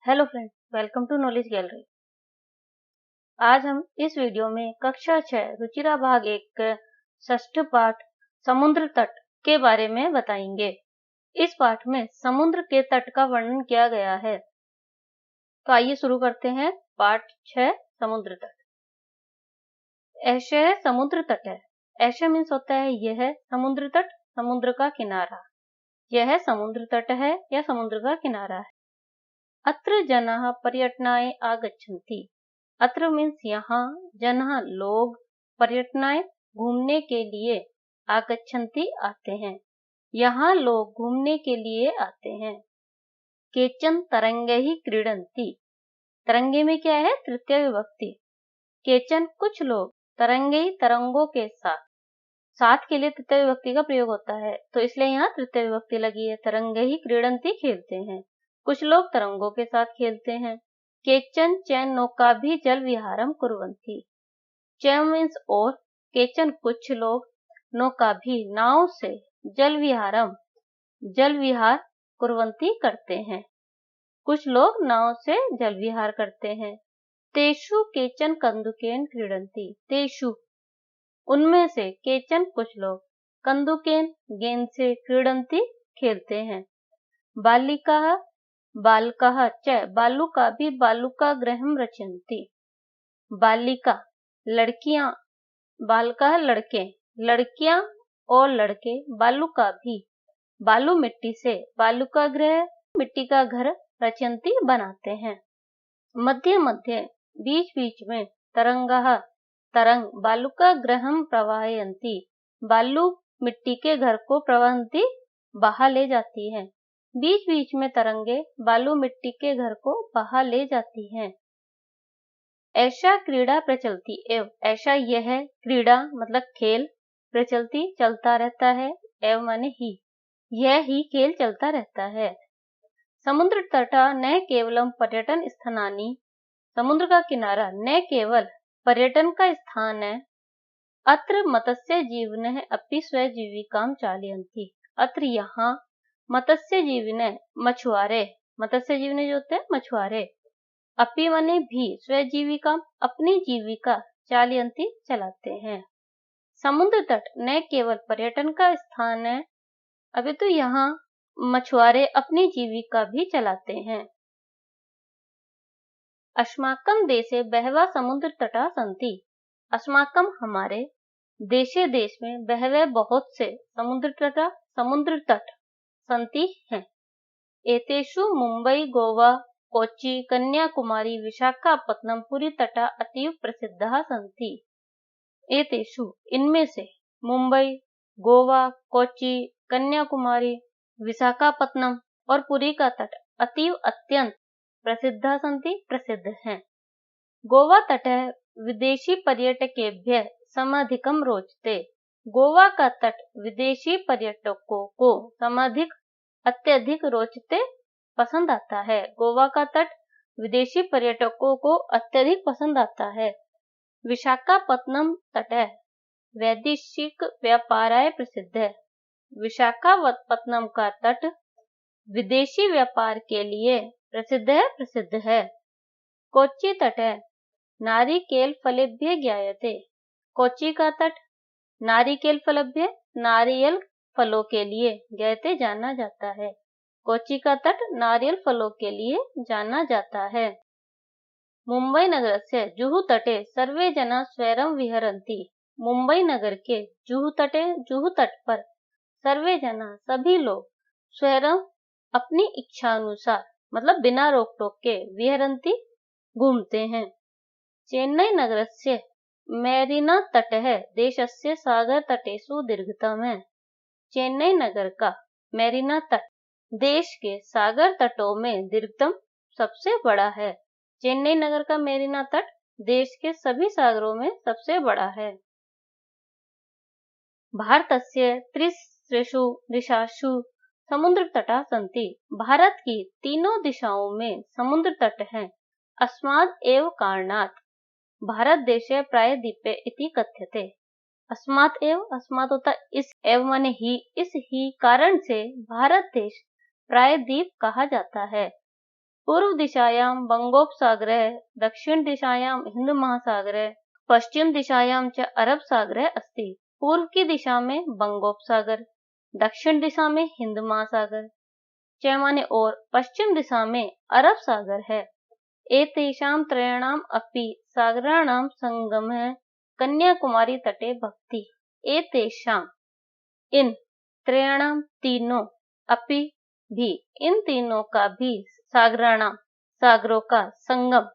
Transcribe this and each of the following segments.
Hello friends, welcome to Knowledge Gallery. आज हम इस वीडियो में कक्षा 6 रुचिरा भाग 1 के षष्ठ पाठ समुद्र तट के बारे में बताएंगे। इस पाठ में समुद्र के तट का वर्णन किया गया है। तो आइए शुरू करते हैं। पाठ 6 समुद्र तट। ऐसे समुद्र तट है। ऐसे मीन्स होता है यह समुद्र तट, समुद्र का किनारा। यह समुद्र तट है या समुद्र का किनारा है। अत्र जनाः पर्यटनाय आगच्छन्ति। अत्र मीन्स यहाँ, जनाः लोग, पर्यटनाय घूमने के लिए, आगच्छन्ति आते हैं। यहाँ लोग घूमने के लिए आते हैं। केचन तरंगैः क्रीडन्ति। तरंगे में क्या है? तृतीय विभक्ति। केचन कुछ लोग, तरंगैः तरंगों के साथ, साथ के लिए तृतीय विभक्ति का प्रयोग होता है, तो इसलिए यहाँ तृतीय विभक्ति लगी है। तरंगैः क्रीडन्ति खेलते हैं। कुछ लोग तरंगों के साथ खेलते हैं। केचन चैन नौका भी जल विहारम कुर्वन्ति। चैन मीन्स और, केचन कुछ लोग, नौका भी नाव से, जल विहारम जल विहार कुर्वन्ति करते हैं। कुछ लोग नाव से जल विहार करते हैं। तेषु केचन कंदुकेन क्रीडन्ति। तेषु उनमें से, केचन कुछ लोग, कंदुकेन गेंद से, क्रीडन्ति खेलते हैं। बालिकाः बालकाः च बालुका भी बालुका गृहं रचयन्ति। बालिका लड़कियां, बालकाः लड़के, लड़कियां और लड़के, बालुका भी बालू मिट्टी से, बालुका गृह मिट्टी का घर, रचयन्ति बनाते हैं। मध्य मध्य बीच बीच में, तरंगाः तरंग बालुका गृहं प्रवाहयन्ति। बालू मिट्टी के घर को प्रवहन्ति बहा ले जाती है। बीच बीच में तरंगे बालू मिट्टी के घर को बहा ले जाती हैं। ऐसा क्रीड़ा प्रचलती एवं, ऐसा यह क्रीड़ा मतलब खेल, प्रचलती चलता रहता है, एवं माने ही, यह ही खेल चलता रहता है। समुद्र तटा न केवलम पर्यटन स्थानानि। समुद्र का किनारा न केवल पर्यटन का स्थान है। अत्र मत्स्य जीविनः अपि स्वजीविकां चालयन्ति। अत्र यहाँ मत्स्य जीविनः मछुआरे, मत्स्य जीविनः जो होते हैं मछुआरे, अपि माने भी, स्वजीविका अपनी जीविका, चालयन्ति चलाते हैं। समुद्र तट न केवल पर्यटन का स्थान है, अभी तो यहाँ मछुआरे अपनी जीविका भी चलाते हैं। अस्माकं देशे बहवः समुद्र तटा सन्ति। अस्माकं हमारे, देशे देश में, बहवः बहुत से, समुद्र तटा समुद्र तट, सन्ति हैं। एतेषु मुंबई, गोवा, कोच्चि, कन्याकुमारी, विशाखापत्तनम पुरी तटा अतीव प्रसिद्धाः सन्ति। एतेषु इनमें से, मुंबई, गोवा, कोच्चि, कन्याकुमारी, विशाखापत्तनम और पुरी का तट अतीव अत्यंत प्रसिद्धाः सन्ति प्रसिद्ध हैं। गोवा तट विदेशी पर्यटकेभ्यः समधिकं रोचते। गोवा का तट विदेशी पर्यटकों को समधिक, अत्यधिक रोचते, पसंद आता है। गोवा का तट विदेशी पर्यटकों को अत्यधिक पसंद आता है। विशाखापत्तनम तट वैदेशिक व्यापाराय प्रसिद्ध है। विशाखापत्तनम का तट विदेशी व्यापार के लिए प्रसिद्ध है। कोच्चि तट नारिकेल फलेभ्यः ज्ञायते। कोच्चि का तट नारिकेल फलेभ्यः, नारियल फलों के लिए, ज्ञायते जाना जाता है। कोच्चि का तट नारियल फलों के लिए जाना जाता है। मुंबई नगरस्य जुहू तटे सर्वे जना स्वैरं विहरन्ति। मुंबई नगर के जुहू तट पर सर्वे जना सभी लोग, स्वैरं अपनी इच्छा अनुसार, मतलब बिना रोक टोक के, विहरन्ति घूमते हैं। चेन्नई नगरस्य मैरीना तटः देशस्य सागर तटेषु दीर्घतम है। चेन्नई नगर का मैरीना तट देश के सागर तटों में दीर्घतम, सबसे बड़ा है। चेन्नई नगर का मैरीना तट देश के सभी सागरों में सबसे बड़ा है। भारतस्य त्रिस्रेषु दिशासु समुद्र तटा सन्ति। भारत की तीनों दिशाओं में समुद्र तट हैं। अस्माद् एव कारणात् भारत देशे प्रायद्वीपे इति कथ्यते। अस्मात् एव, अस्मात् होता इस, एव माने ही, इस ही कारण से भारत देश प्रायद्वीप कहा जाता है। पूर्व दिशायां बंगोपसागरः, दक्षिण दिशायां हिंद महासागरः, पश्चिम दिशायां च अरब सागरः अस्ति। पूर्व की दिशा में बंगोपसागर, दक्षिण दिशा में हिंद महासागर, च माने और, पश्चिम दिशा में अरब सागर है। एतेषां त्रयाणाम् अपि सागराणां संगमः कन्याकुमारी तटे भवति। एतेषां इन, त्रयाणां तीनों, अपि भी इन तीनों का भी, सागराणां सागरों का, संगम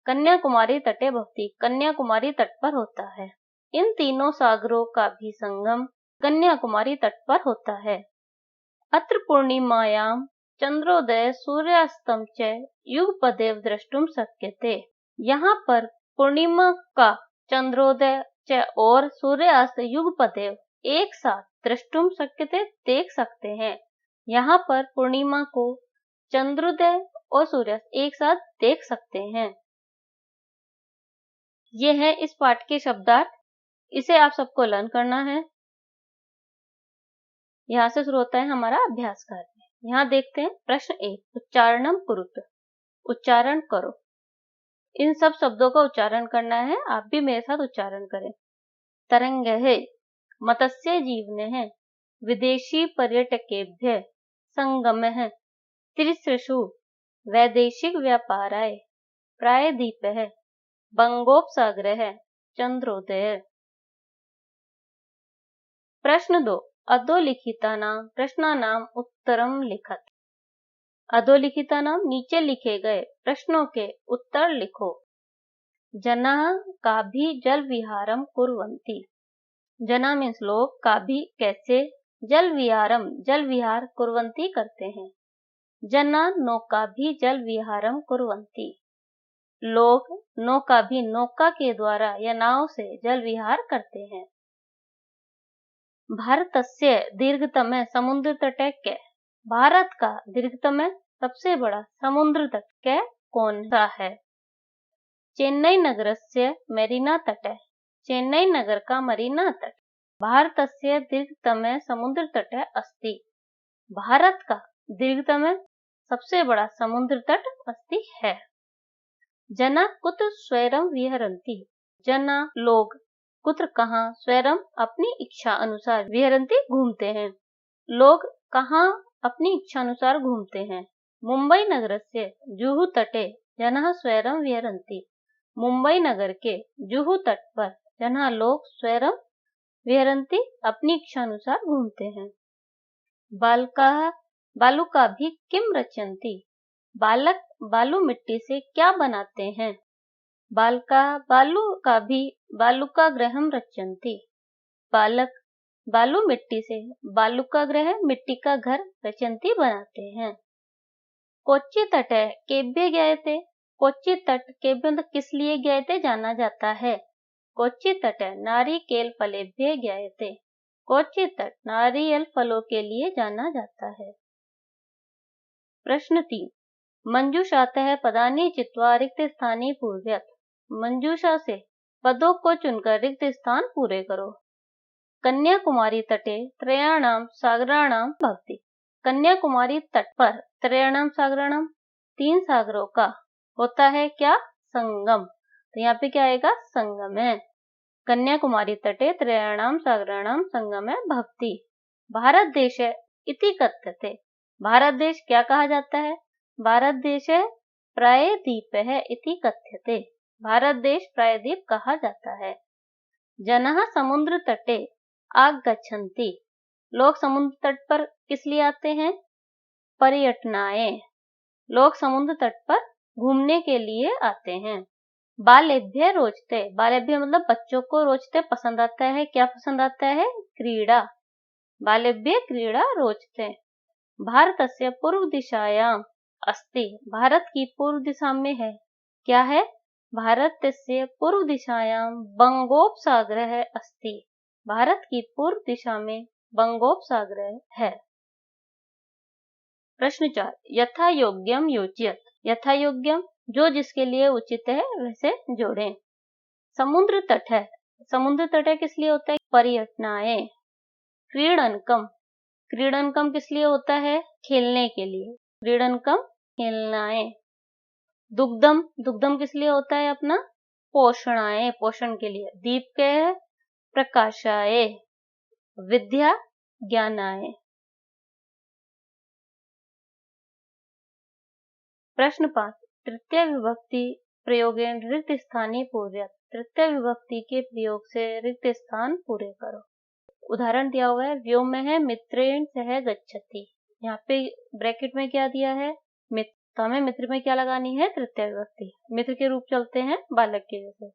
कन्याकुमारी तटे भवति कन्याकुमारी तट पर होता है। इन तीनों सागरों का भी संगम कन्याकुमारी तट पर होता है। अत्र पूर्णिमायां चंद्रोदय सूर्यास्तम च युगपदेव द्रष्टुम शक्यते। यहाँ पर पूर्णिमा का चंद्रोदय च और सूर्यास्त युगपदेव एक साथ द्रष्टुम शक्यते देख सकते हैं। यहाँ पर पूर्णिमा को चंद्रोदय और सूर्यास्त एक साथ देख सकते हैं। ये है इस पाठ के शब्दार्थ। इसे आप सबको लर्न करना है। यहाँ से शुरू होता है हमारा अभ्यास कार्य। यहाँ देखते हैं प्रश्न 1, उच्चारणम कुरुत, उच्चारण करो। इन सब शब्दों का उच्चारण करना है। आप भी मेरे साथ उच्चारण करें। तरंग है, मत्स्य जीवन है, विदेशी पर्यटकेभ्य संगम है, त्रिसृषु वैदेशिक व्यापाराय, प्रायद्वीप है, बंगोपसागर है, चंद्रोदय। प्रश्न 2, अधोलिखितानां प्रश्नानां उत्तरम लिखत। अधोलिखितानां नीचे लिखे गए प्रश्नों के उत्तर लिखो। जनाः काभि जल विहारम कुर्वन्ति। जना मीन्स लोग, काभि कैसे, जल विहारम जल विहार, कुर्वन्ति करते हैं। जना नौकाभि जल विहारम कुर्वन्ति। लोग नौकाभि नौका के द्वारा या नाव से जल विहार करते हैं। भारतस्य दीर्घतम समुद्र तट के, भारत का दीर्घतम सबसे बड़ा समुद्र तट के कौन सा है? चेन्नई नगरस्य मेरीना तट, चेन्नई नगर का मरीना तट। भारतस्य दीर्घतम समुद्र तट अस्ति। भारत का दीर्घतम सबसे बड़ा समुद्र तट अस्ति है। जना कुत्र स्वैरम विहरन्ति। जना लोग, कुत्र कहाँ, स्वैरम अपनी इच्छा अनुसार, विहरन्ति घूमते हैं। लोग कहाँ अपनी इच्छा अनुसार घूमते हैं। मुंबई नगरस्य जुहू तटे जनाः स्वैरम विहरन्ति। मुंबई नगर के जुहू तट पर जनाः लोग स्वैरम विहरन्ति अपनी इच्छा अनुसार घूमते हैं। बालकाः बालुकाभि किम रचयन्ति। बालक बालू मिट्टी से क्या बनाते हैं। बालकाः बालुकाभि बालुकागृहं रचयन्ति। बालक बालू मिट्टी से बालुकागृह मिट्टी का घर रचयन्ति बनाते हैं। कोच्चि तट केभ्य ज्ञायते। कोच्चि तट केभ्य मतलब किस लिए ज्ञायते, जाना जाता है। कोच्चि तट नारिकेल फलेभ्य ज्ञायते। कोच्चि तट नारियल फलों के लिए जाना जाता है। प्रश्न 3, मंजूषातः पदानि चित्वा रिक्त स्थाने पूरयत। मंजूषा से पदों को चुनकर रिक्त स्थान पूरे करो। कन्याकुमारी तटे त्रयाणां सागराणां भवति। कन्याकुमारी तट पर त्रयाणां सागराणां, 3 सागरों का होता है क्या, संगम। तो यहाँ पे क्या आएगा, संगम है। कन्याकुमारी तटे त्रयाणां सागराणां संगम भवति। भारत देश इति कथ्यते। भारत देश क्या कहा जाता है, भारत देश प्रायद्वीप है इति कथ्यते। भारत देश प्रायद्वीप कहा जाता है। जनाः समुद्र तटे आगच्छन्ति। लोग समुद्र तट पर किस लिए आते हैं, पर्यटनाय। लोग समुद्र तट पर घूमने के लिए आते हैं। बालेभ्य रोचते, बालेभ्य मतलब बच्चों को, रोचते पसंद आता है, क्या पसंद आता है, क्रीड़ा। बालेभ्य क्रीड़ा रोचते। भारतस्य पूर्व दिशायां अस्ति। भारत की पूर्व दिशा में है, क्या है, भारतस्य पूर्व दिशायां बंगोपसागरः अस्ति। भारत की पूर्व दिशा में बंगोपसागर है। प्रश्न 4, यथा योग्यम योजयत। यथा योग्यम जो जिसके लिए उचित है वैसे जोड़ें। समुद्र तट है, समुद्र तट है किस लिए होता है, पर्यटनाय। क्रीडनकम, क्रीडनकम किस लिए होता है, खेलने के लिए। क्रीडनकम खेलनाएं। दुग्धम, दुग्धम किस लिए होता है अपना? पोषणाय, पोषण के लिए। दीप्तय प्रकाशाय, विद्या ज्ञानाय। प्रश्न 5, तृतीय विभक्ति प्रयोगेण रिक्त स्थानीय पूर्यत। तृतीय विभक्ति के प्रयोग से रिक्त स्थान पूरे करो। उदाहरण दिया हुआ है, व्योमः मित्रेण सह गच्छति। यहाँ पे ब्रैकेट में क्या दिया है? मित्र। तो हमें मित्र में क्या लगानी है? तृतीय विभक्ति। मित्र के रूप चलते हैं बालक के जैसे,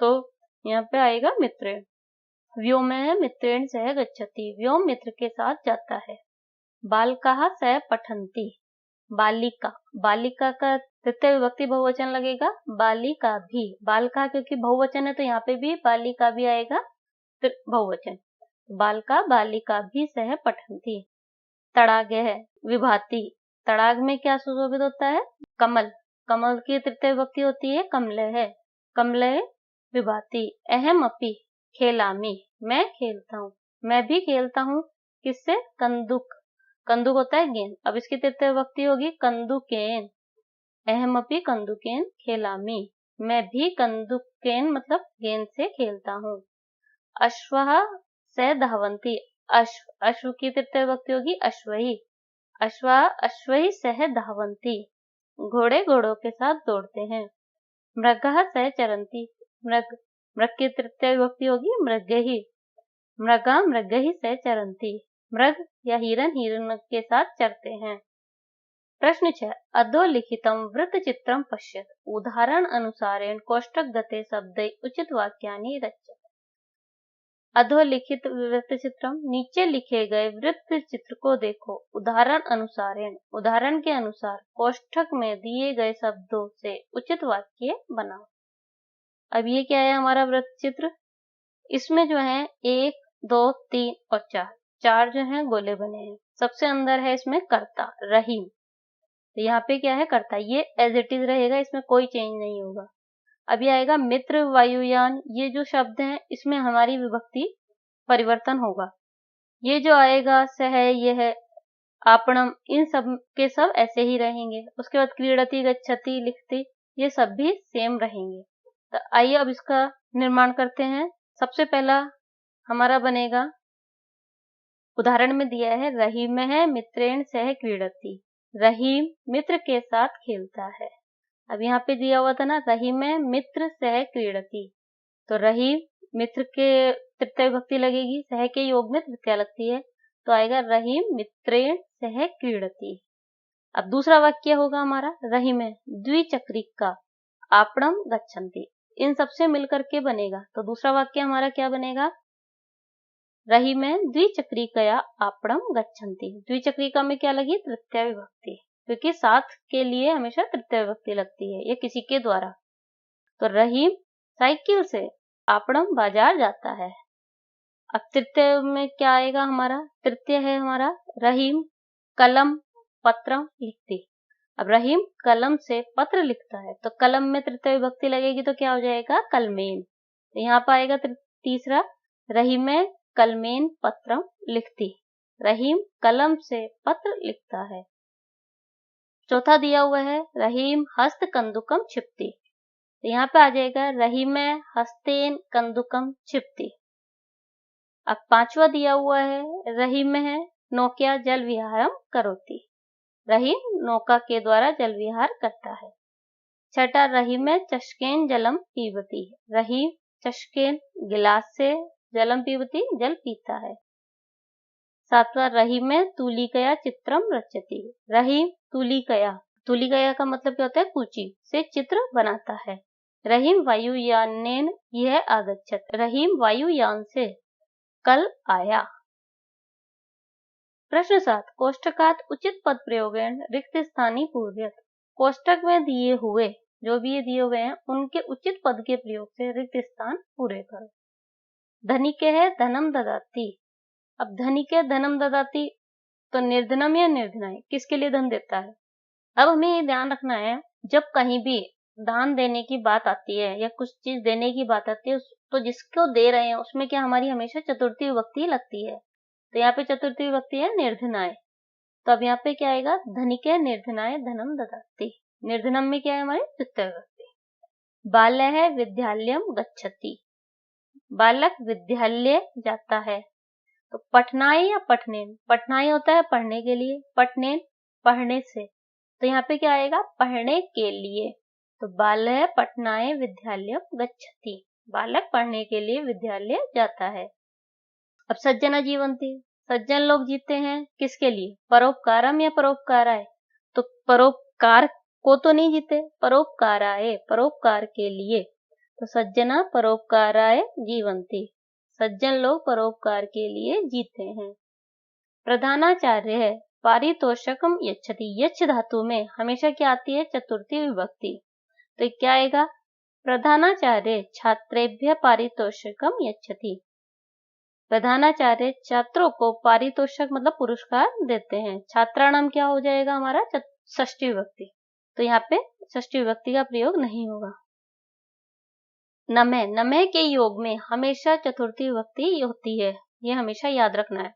तो यहाँ पे आएगा मित्रेण। व्योमः मित्रेण सह गच्छति, व्योम मित्र के साथ जाता है। बालकाः सह पठन्ति, बालिका, बालिका का तृतीय विभक्ति बहुवचन लगेगा बालिका भी। बालका क्योंकि बहुवचन है तो यहाँ पे भी बालिका भी आएगा बहुवचन। बालका बालिका भी सह पठन्ति। तड़ाग है विभाति, तड़ाग में क्या सुशोभित होता है? कमल, कमल की तृतीय विभक्ति होती है कमलः, कमलः विभाति। अहम अपि खेलामि, मैं खेलता हूँ, मैं भी खेलता हूँ। किससे? कंदुक, कंदुक होता है गेंद। अब इसकी तृतीय विभक्ति होगी कंदुकेन। अहम अपि कंदुकेन खेलामि, मैं भी कंदुकेन मतलब गेंद से खेलता हूँ। अश्वः सह धावन्ति, अश्व, अश्व की तृतीय विभक्ति होगी अश्वही। अश्वा अश्वही सह धावन्ति, घोड़े घोड़ों के साथ दौड़ते हैं। मृगः सह चरन्ति, मृग, मृग की तृतीय विभक्ति होगी मृगही। मृगा मृगही सह चरन्ति, मृग या हिरन हिरन के साथ चरते हैं। प्रश्न 6, अधोलिखितं वृत्तचित्रं पश्यत। उदाहरण अनुसारेण कोष्ठक दत्ते शब्दै उचित वाक्यानि रचय। अधोलिखित वृत्त चित्रम, नीचे लिखे गए वृत्त चित्र को देखो। उदाहरण अनुसारेण, उदाहरण के अनुसार कोष्ठक में दिए गए शब्दों से उचित वाक्य बनाओ। अब ये क्या है हमारा वृत्त चित्र? इसमें जो है 1, 2, 3 और 4, चार जो है गोले बने हैं। सबसे अंदर है इसमें कर्ता रहीम, तो यहाँ पे क्या है? कर्ता। ये एज इट इज रहेगा, इसमें कोई चेंज नहीं होगा। अभी आएगा मित्र वायुयान, ये जो शब्द हैं इसमें हमारी विभक्ति परिवर्तन होगा। ये जो आएगा सह, यह, आपणम, इन सब के सब ऐसे ही रहेंगे। उसके बाद क्रीडति, गच्छति, लिखति, ये सब भी सेम रहेंगे। तो आइए अब इसका निर्माण करते हैं। सबसे पहला हमारा बनेगा, उदाहरण में दिया है रहीमः मित्रेण सह क्रीडति, रहीम मित्र के साथ खेलता है। अब यहाँ पे दिया हुआ था ना रहीम मित्र सह क्रीडति, तो रहीम मित्र के तृतीय विभक्ति लगेगी, सह के योग में तृतीया लगती है, तो आएगा रहीम मित्रेण सह क्रीडति। अब दूसरा वाक्य होगा हमारा रहीम द्विचक्रिका आपणम गच्छन्ति, इन सबसे मिलकर के बनेगा। तो दूसरा वाक्य हमारा क्या बनेगा? रहीम द्विचक्रिकया आपणम गच्छन्ति। द्विचक्रिका में क्या लगी? तृतीय विभक्ति, क्योंकि साथ के लिए हमेशा तृतीय विभक्ति लगती है, या किसी के द्वारा। तो रहीम साइकिल से आपणम बाजार जाता है। अब तृतीय में क्या आएगा हमारा? तृतीय है हमारा रहीम कलम पत्रम लिखती। अब रहीम कलम से पत्र लिखता है, तो कलम में तृतीय विभक्ति लगेगी तो क्या हो जाएगा? कलमेन। तो यहाँ पर आएगा तीसरा रहीम कलमेन पत्रम लिखती, रहीम कलम से पत्र लिखता है। चौथा दिया हुआ है रहीम हस्त कंदुकम छिपती, तो यहाँ पे आ जाएगा रहीम हस्तेन कंदुकम छिपती। अब पांचवा दिया हुआ है रहीम नौका जल विहारम करोति, रहीम नौका के द्वारा जल विहार करता है। छठा रहीम चषकेन जलम पीबती, रहीम चषकेन गिलास से जलम पीबती जल पीता है। सातवां रहीम तूलिकया चित्रम रचती, रहीम तूलिकया, तूलिकया का मतलब क्या होता है? कूची से चित्र बनाता है। रहीम वायुयानेन यह आगच्छत, रहीम वायुयान से कल आया। प्रश्न 7, कोष्ठकात उचित पद प्रयोगेण रिक्त स्थानी पूर्यत। कोष्ठक में दिए हुए जो भी ये दिए हुए हैं उनके उचित पद के प्रयोग से रिक्त स्थान पूरे करो। धनिक है धनम ददाती, अब धनिक है धनम ददाती, तो निर्धनम या निर्धनाय किसके लिए धन देता है? अब हमें ये ध्यान रखना है, जब कहीं भी दान देने की बात आती है या कुछ चीज देने की बात आती है, तो जिसको दे रहे हैं उसमें क्या हमारी हमेशा चतुर्थी विभक्ति लगती है। तो यहाँ पे चतुर्थी विभक्ति है निर्धनाय, तो अब यहाँ पे क्या आएगा? धनिक है निर्धनाय धनम ददाती। निर्धनम में क्या है हमारे द्वितीय विभक्ति। बाल्यः विद्यालयम गच्छति, बालक विद्यालय जाता है। तो पठनाय या पठनेन, पठनाय होता है पढ़ने के लिए, पठनेन पढ़ने से, तो यहाँ पे क्या आएगा पढ़ने के लिए। तो बालः पठनाय विद्यालयम गच्छति, बालक पढ़ने के लिए विद्यालय जाता है। अब सज्जना जीवन्ति, सज्जन लोग जीते हैं किसके लिए, परोपकारम या परोपकाराय। तो परोपकार को तो नहीं जीते, परोपकाराय परोपकार के लिए। तो सज्जना परोपकाराय जीवन्ति, सज्जन लोग परोपकार के लिए जीते हैं। प्रधानाचार्य पारितोषकम यच्छति, यच्छ धातु में हमेशा क्या आती है चतुर्थी विभक्ति। तो क्या आएगा प्रधानाचार्य छात्रेभ्य पारितोषिकम यच्छति, प्रधानाचार्य छात्रों को पारितोषक मतलब पुरस्कार देते हैं। छात्राणाम क्या हो जाएगा हमारा षष्ठी विभक्ति, तो यहाँ पे षष्ठी विभक्ति का प्रयोग नहीं होगा। नमः, नमः के योग में हमेशा चतुर्थी विभक्ति होती है, ये हमेशा याद रखना है।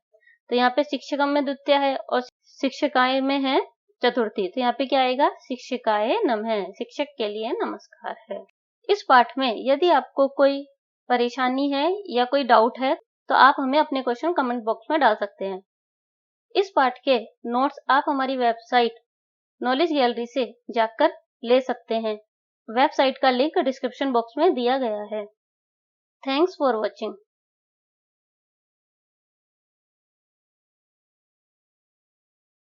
तो यहाँ पे शिक्षकम में द्वितीय है और शिक्षिकाएं में है चतुर्थी, तो यहाँ पे क्या आएगा शिक्षिकाए नमः, शिक्षक के लिए नमस्कार है। इस पाठ में यदि आपको कोई परेशानी है या कोई डाउट है तो आप हमें अपने क्वेश्चन कमेंट बॉक्स में डाल सकते हैं। इस पाठ के नोट्स आप हमारी वेबसाइट नॉलेज गैलरी से जाकर ले सकते हैं। वेबसाइट का लिंक डिस्क्रिप्शन बॉक्स में दिया गया है। Thanks for watching.